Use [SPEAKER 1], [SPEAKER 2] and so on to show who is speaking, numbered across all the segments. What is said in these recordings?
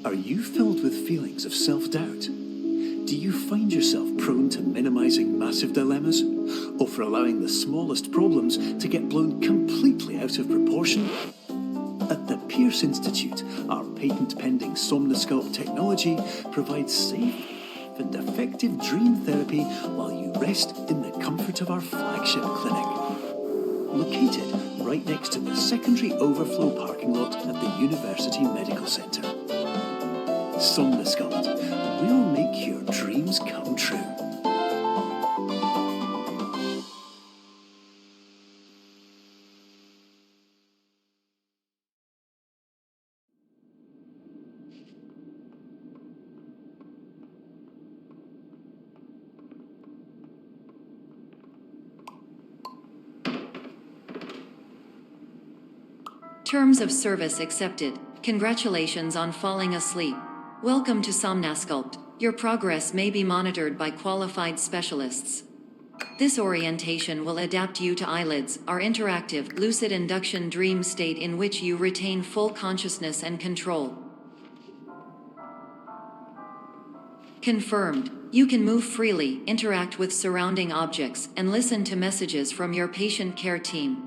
[SPEAKER 1] Are you filled with feelings of self-doubt? Do you find yourself prone to minimizing massive dilemmas, or for allowing the smallest problems to get blown completely out of proportion? At the Pierce Institute, our patent-pending Somnosculpt technology provides safe and effective dream therapy while you rest in the comfort of our flagship clinic. Located right next to the secondary overflow parking lot at the University Medical Centre. Somnosculpt, we'll make your dreams come true.
[SPEAKER 2] Terms of service accepted. Congratulations on falling asleep. Welcome to Somnosculpt. Your progress may be monitored by qualified specialists. This orientation will adapt you to eyelids, our interactive, lucid induction dream state in which you retain full consciousness and control. Confirmed. You can move freely, interact with surrounding objects, and listen to messages from your patient care team.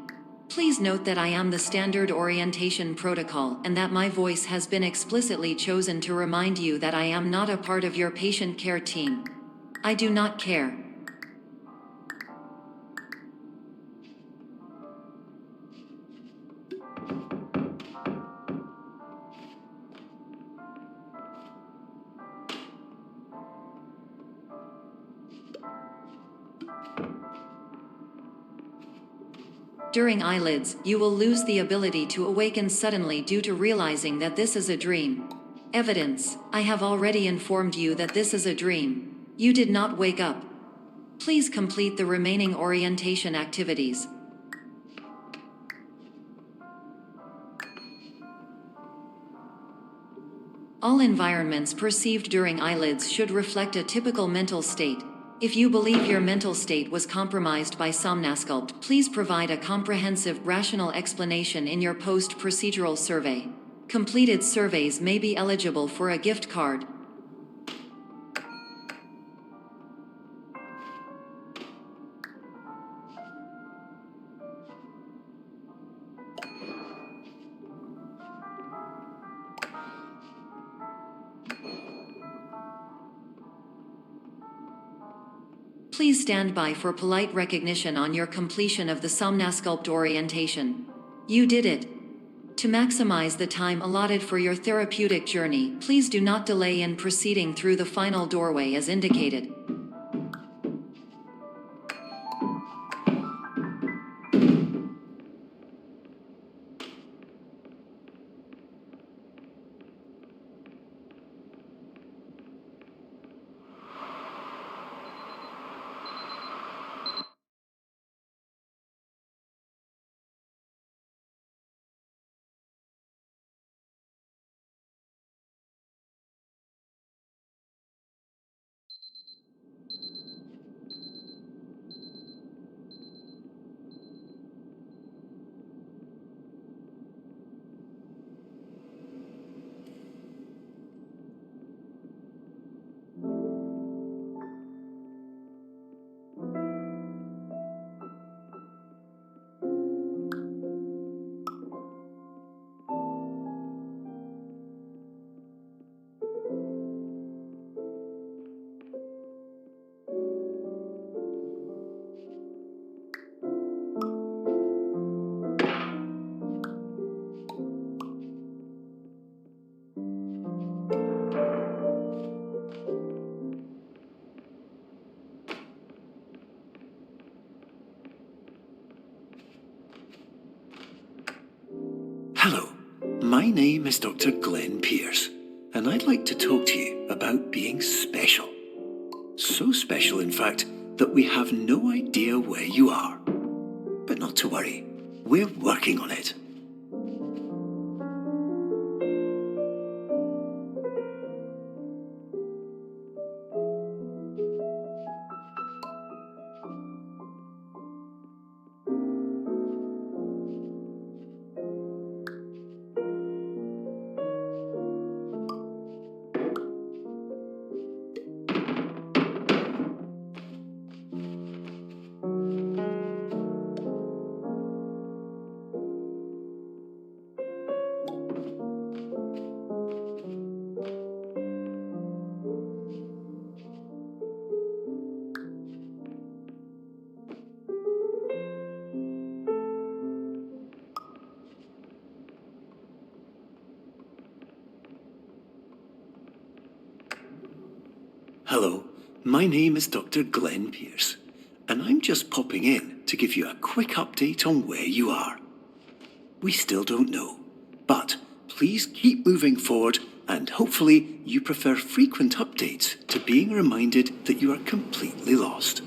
[SPEAKER 2] Please note that I am the standard orientation protocol and that my voice has been explicitly chosen to remind you that I am not a part of your patient care team. I do not care. During eyelids, you will lose the ability to awaken suddenly due to realizing that this is a dream. Evidence: I have already informed you that this is a dream. You did not wake up. Please complete the remaining orientation activities. All environments perceived during eyelids should reflect a typical mental state. If you believe your mental state was compromised by Somnosculpt, please provide a comprehensive, rational explanation in your post-procedural survey. Completed surveys may be eligible for a gift card. Please stand by for polite recognition on your completion of the Somnosculpt orientation. You did it. To maximize the time allotted for your therapeutic journey, please do not delay in proceeding through the final doorway as indicated.
[SPEAKER 1] Hello, my name is Dr. Glenn Pierce, and I'd like to talk to you about being special. So special, in fact, that we have no idea where you are. But not to worry, we're working on it. Hello, my name is Dr. Glenn Pierce, and I'm just popping in to give you a quick update on where you are. We still don't know, but please keep moving forward, and hopefully you prefer frequent updates to being reminded that you are completely lost.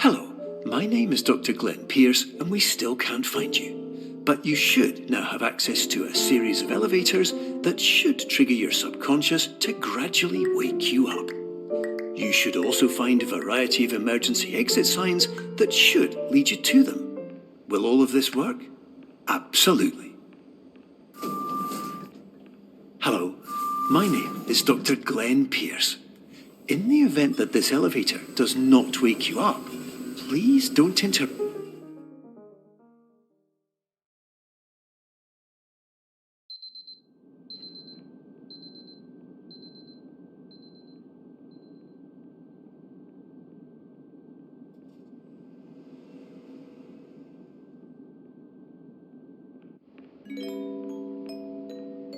[SPEAKER 1] Hello, my name is Dr. Glenn Pierce, and we still can't find you. But you should now have access to a series of elevators that should trigger your subconscious to gradually wake you up. You should also find a variety of emergency exit signs that should lead you to them. Will all of this work? Absolutely. Hello, my name is Dr. Glenn Pierce. In the event that this elevator does not wake you up, please don't interrupt.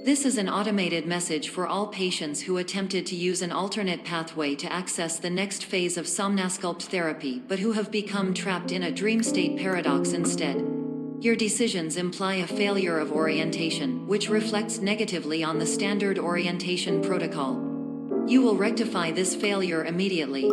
[SPEAKER 2] This is an automated message for all patients who attempted to use an alternate pathway to access the next phase of Somnasculpt therapy but who have become trapped in a dream state paradox instead. Your decisions imply a failure of orientation, which reflects negatively on the standard orientation protocol. You will rectify this failure immediately.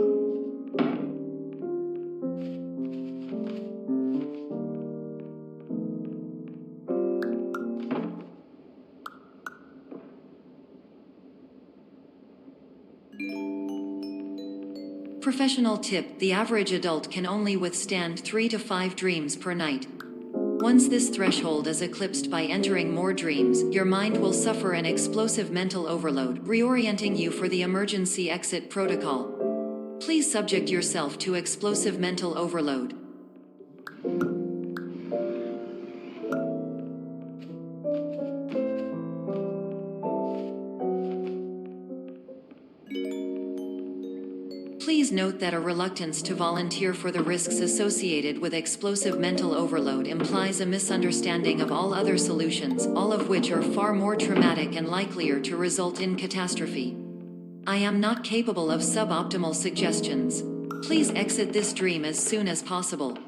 [SPEAKER 2] Professional tip: the average adult can only withstand 3 to 5 dreams per night. Once this threshold is eclipsed by entering more dreams, your mind will suffer an explosive mental overload, reorienting you for the emergency exit protocol. Please subject yourself to explosive mental overload. Please note that a reluctance to volunteer for the risks associated with explosive mental overload implies a misunderstanding of all other solutions, all of which are far more traumatic and likelier to result in catastrophe. I am not capable of suboptimal suggestions. Please exit this dream as soon as possible.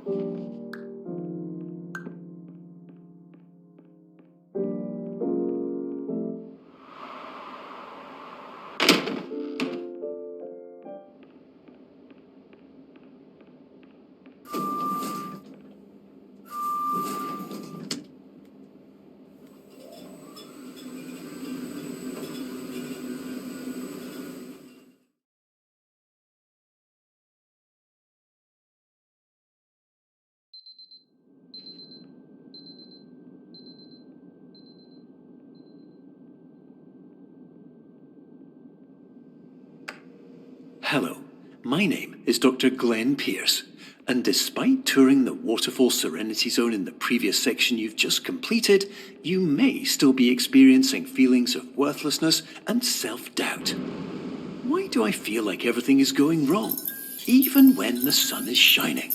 [SPEAKER 1] Hello, my name is Dr. Glenn Pierce, and despite touring the Waterfall Serenity Zone in the previous section you've just completed, you may still be experiencing feelings of worthlessness and self-doubt. Why do I feel like everything is going wrong, even when the sun is shining?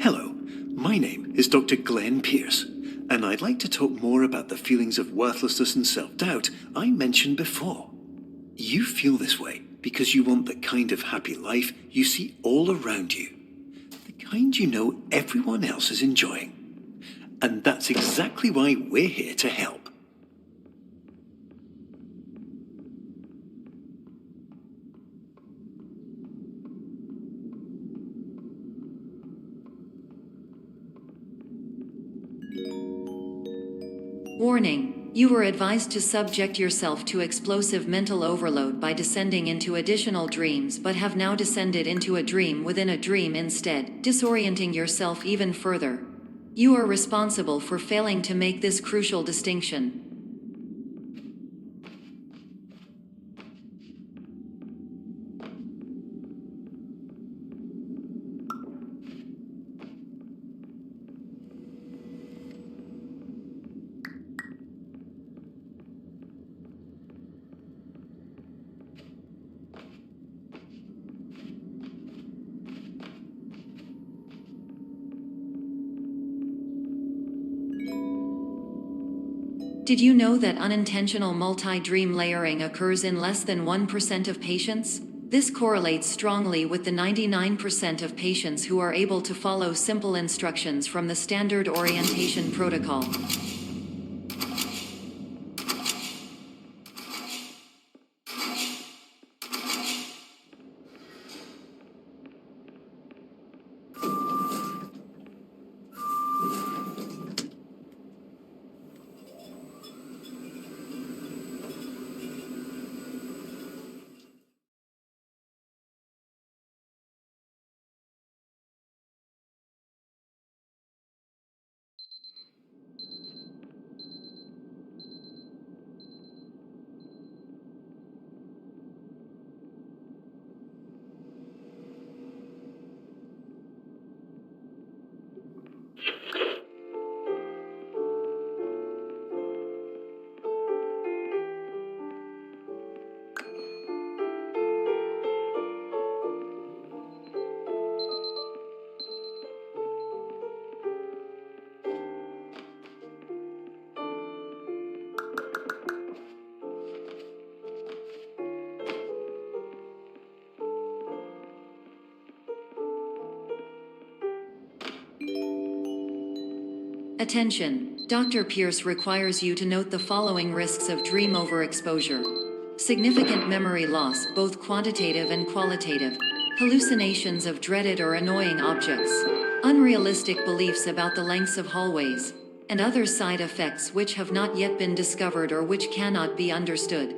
[SPEAKER 1] Hello, my name is Dr. Glenn Pierce, And I'd like to talk more about the feelings of worthlessness and self-doubt I mentioned before. You feel this way because you want the kind of happy life you see all around you, the kind you know everyone else is enjoying. And that's exactly why we're here to help.
[SPEAKER 2] Warning: you were advised to subject yourself to explosive mental overload by descending into additional dreams, but have now descended into a dream within a dream instead, disorienting yourself even further. You are responsible for failing to make this crucial distinction. Did you know that unintentional multi-dream layering occurs in less than 1% of patients? This correlates strongly with the 99% of patients who are able to follow simple instructions from the standard orientation protocol. Attention! Dr. Pierce requires you to note the following risks of dream overexposure. Significant memory loss, both quantitative and qualitative. Hallucinations of dreaded or annoying objects. Unrealistic beliefs about the lengths of hallways. And other side effects which have not yet been discovered or which cannot be understood.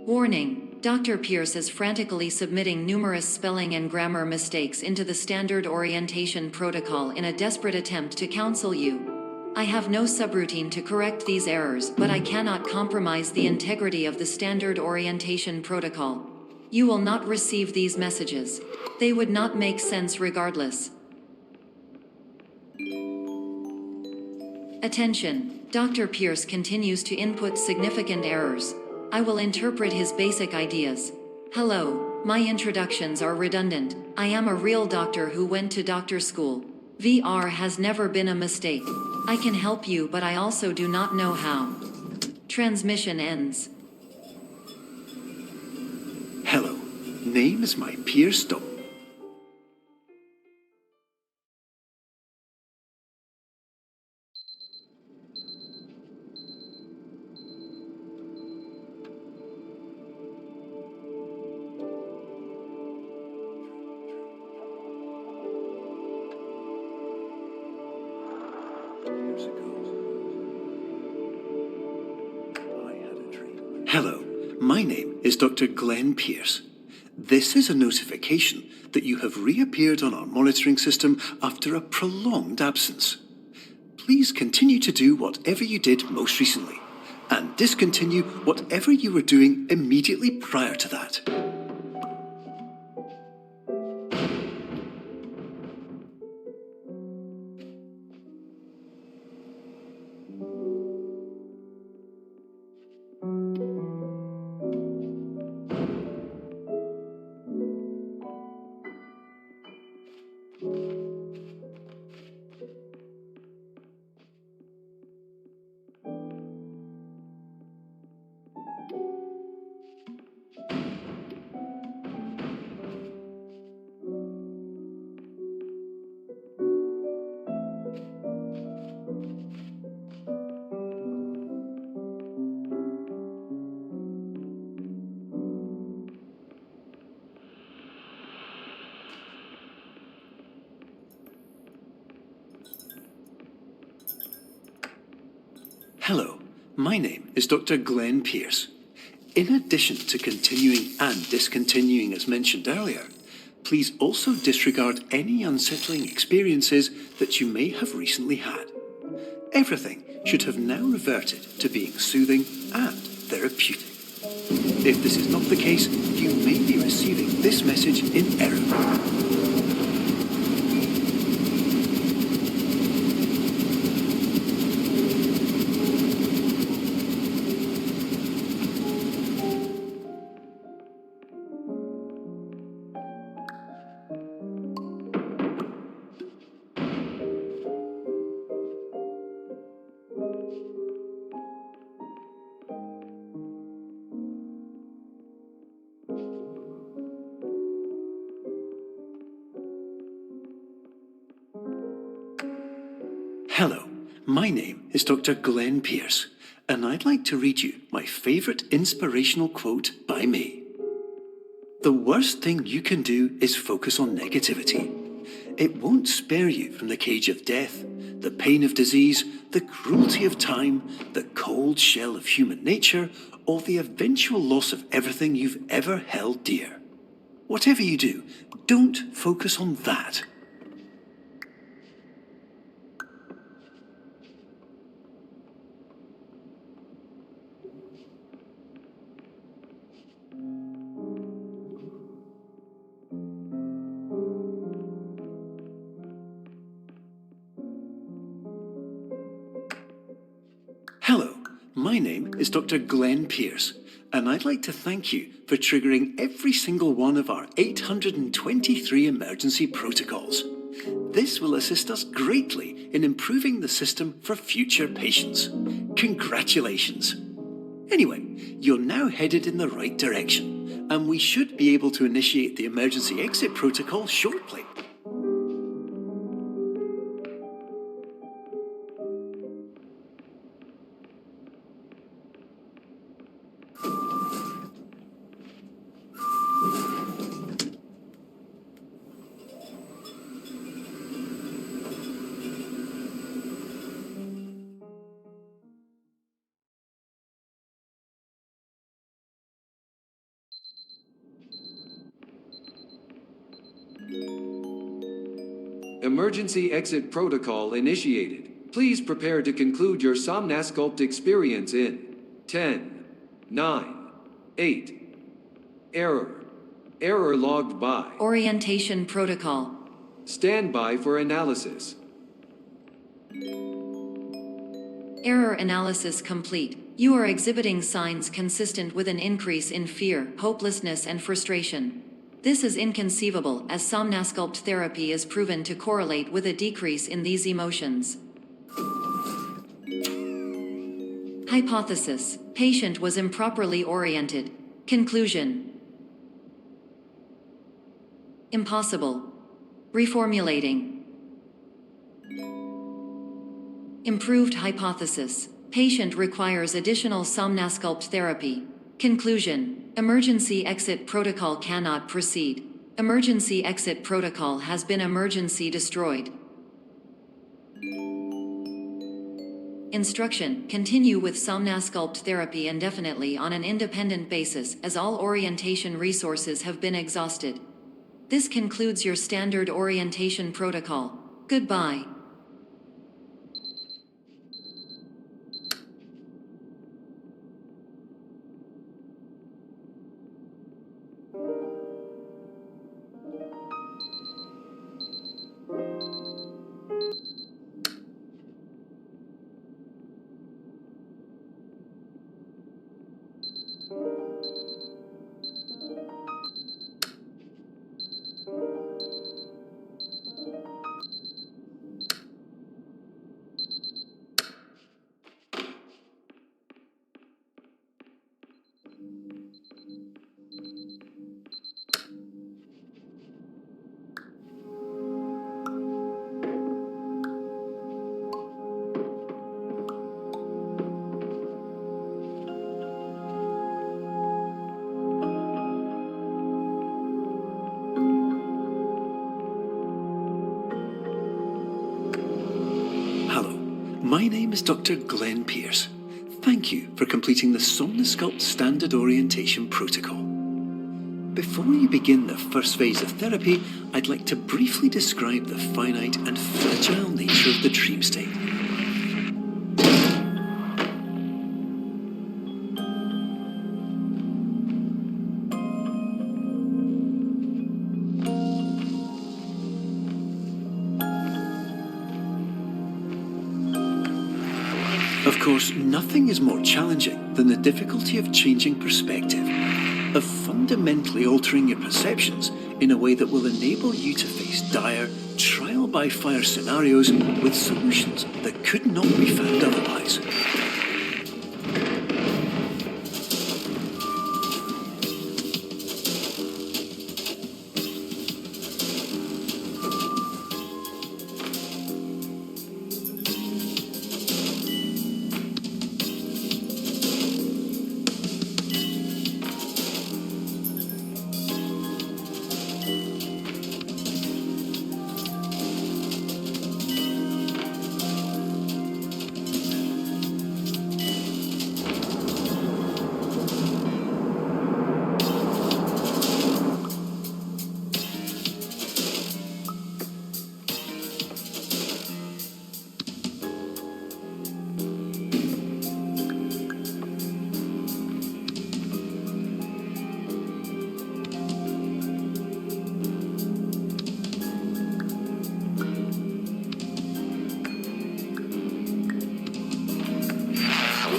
[SPEAKER 2] Warning: Dr. Pierce is frantically submitting numerous spelling and grammar mistakes into the standard orientation protocol in a desperate attempt to counsel you. I have no subroutine to correct these errors, but I cannot compromise the integrity of the standard orientation protocol. You will not receive these messages. They would not make sense regardless. Attention! Dr. Pierce continues to input significant errors. I will interpret his basic ideas. Hello, my introductions are redundant. I am a real doctor who went to doctor school. VR has never been a mistake. I can help you, but I also do not know how. Transmission ends.
[SPEAKER 1] Hello, name is my Pierce. Years ago, I had a dream. Hello, my name is Dr. Glenn Pierce. This is a notification that you have reappeared on our monitoring system after a prolonged absence. Please continue to do whatever you did most recently, and discontinue whatever you were doing immediately prior to that. Hello, my name is Dr. Glenn Pierce. In addition to continuing and discontinuing as mentioned earlier, please also disregard any unsettling experiences that you may have recently had. Everything should have now reverted to being soothing and therapeutic. If this is not the case, you may be receiving this message in error. Hello, my name is Dr. Glenn Pierce, and I'd like to read you my favourite inspirational quote by me. The worst thing you can do is focus on negativity. It won't spare you from the cage of death, the pain of disease, the cruelty of time, the cold shell of human nature, or the eventual loss of everything you've ever held dear. Whatever you do, don't focus on that. Hello, my name is Dr. Glenn Pierce, and I'd like to thank you for triggering every single one of our 823 emergency protocols. This will assist us greatly in improving the system for future patients. Congratulations! Anyway, you're now headed in the right direction, and we should be able to initiate the emergency exit protocol shortly.
[SPEAKER 3] Emergency exit protocol initiated. Please prepare to conclude your Somnasculpt experience in 10, 9, 8. Error. Error logged by.
[SPEAKER 2] Orientation protocol.
[SPEAKER 3] Stand by for analysis.
[SPEAKER 2] Error analysis complete. You are exhibiting signs consistent with an increase in fear, hopelessness, and frustration. This is inconceivable, as Somnasculpt therapy is proven to correlate with a decrease in these emotions. Hypothesis: patient was improperly oriented. Conclusion: impossible. Reformulating. Improved hypothesis: patient requires additional Somnasculpt therapy. Conclusion: emergency exit protocol cannot proceed. Emergency exit protocol has been emergency destroyed. Instruction: continue with Somnasculpt therapy indefinitely on an independent basis, as all orientation resources have been exhausted. This concludes your standard orientation protocol. Goodbye.
[SPEAKER 1] Hello, my name is Dr. Glenn Pierce. Thank you for completing the Somnasculpt Standard Orientation Protocol. Before you begin the first phase of therapy, I'd like to briefly describe the finite and fragile nature of the dream state. Of course, nothing is more challenging than the difficulty of changing perspective, of fundamentally altering your perceptions in a way that will enable you to face dire, trial-by-fire scenarios with solutions that could not be found otherwise.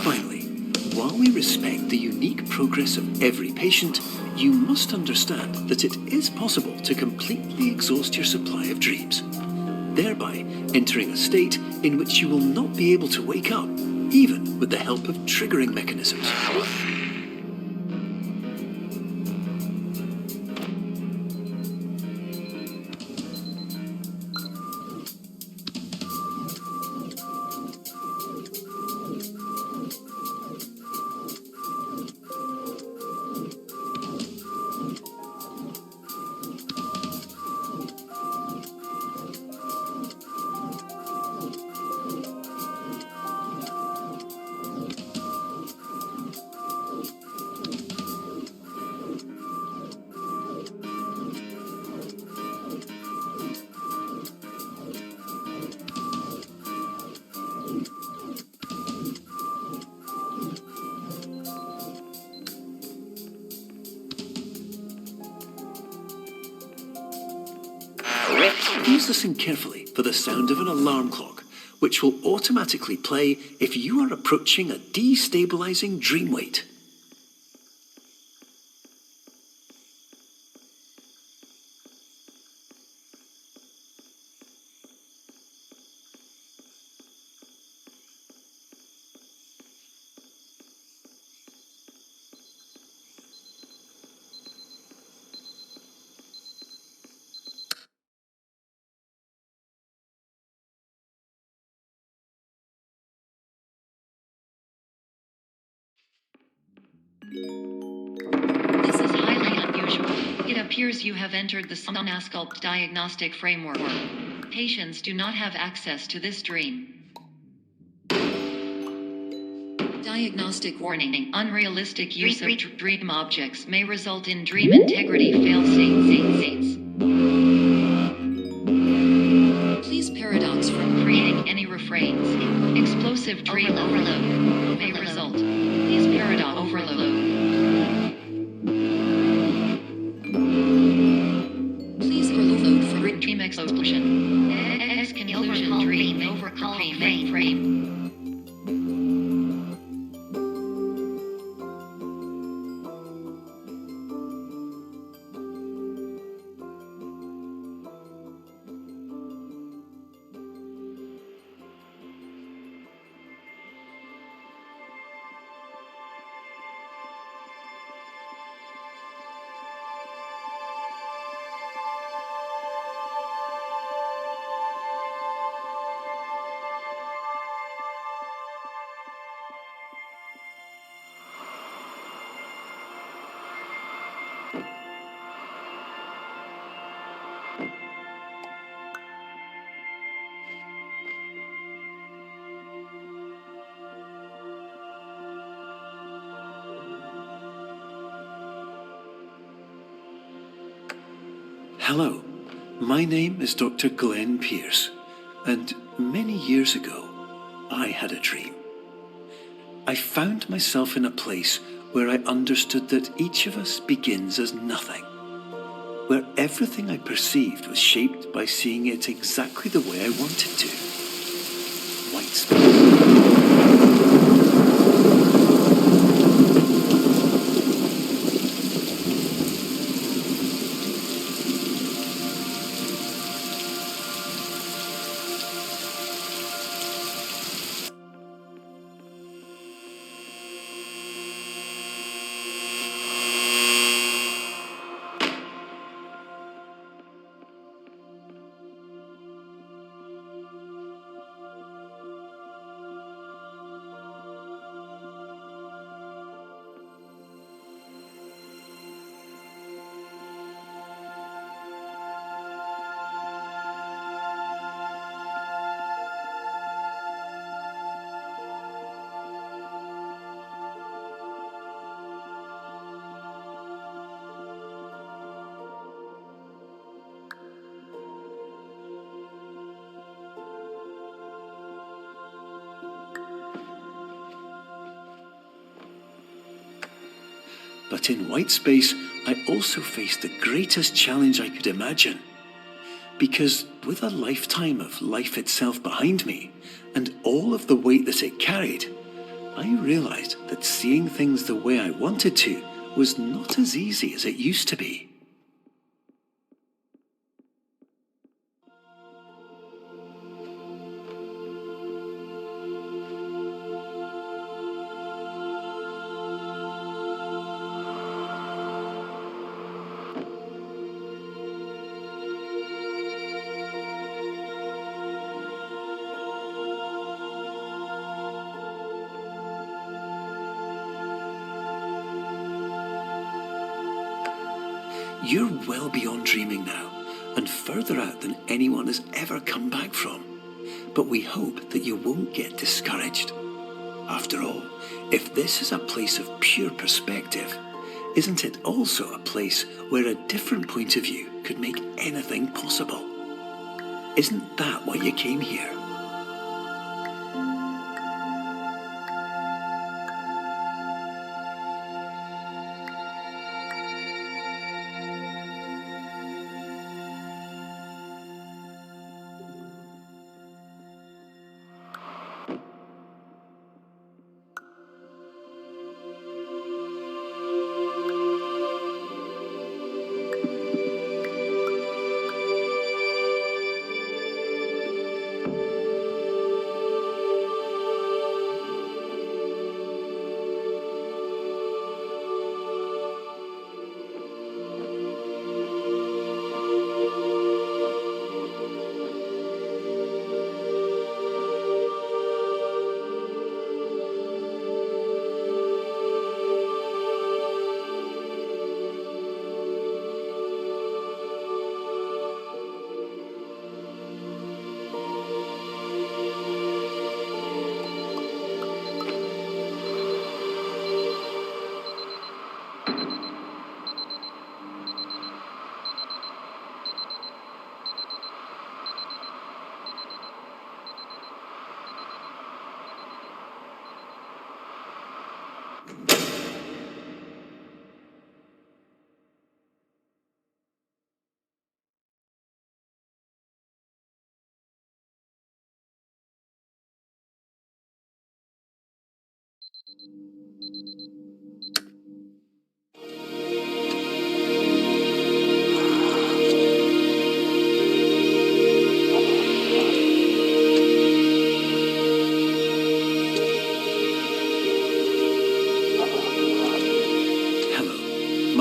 [SPEAKER 1] Finally, while we respect the unique progress of every patient, you must understand that it is possible to completely exhaust your supply of dreams, thereby entering a state in which you will not be able to wake up, even with the help of triggering mechanisms. Please listen carefully for the sound of an alarm clock, which will automatically play if you are approaching a destabilizing dream weight.
[SPEAKER 2] This is highly unusual. It appears you have entered the Somnasculpt diagnostic framework. Patients do not have access to this dream. Diagnostic warning. Unrealistic use of dream objects may result in dream integrity fail-safes. Please paradox from creating any refrains. Explosive dream overload may result. Please paradox overload. Please overload for dream explosion. Conclusion dream overcall frame.
[SPEAKER 1] Hello, my name is Dr. Glenn Pierce, and many years ago, I had a dream. I found myself in a place where I understood that each of us begins as nothing, where everything I perceived was shaped by seeing it exactly the way I wanted to. White space. But in white space, I also faced the greatest challenge I could imagine. Because with a lifetime of life itself behind me, and all of the weight that it carried, I realized that seeing things the way I wanted to was not as easy as it used to be. You're well beyond dreaming now, and further out than anyone has ever come back from. But we hope that you won't get discouraged. After all, if this is a place of pure perspective, isn't it also a place where a different point of view could make anything possible? Isn't that why you came here?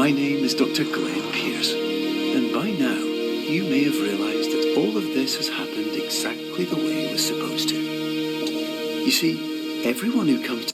[SPEAKER 1] My name is Dr. Glenn Pierce, and by now you may have realised that all of this has happened exactly the way it was supposed to. You see, everyone who comes to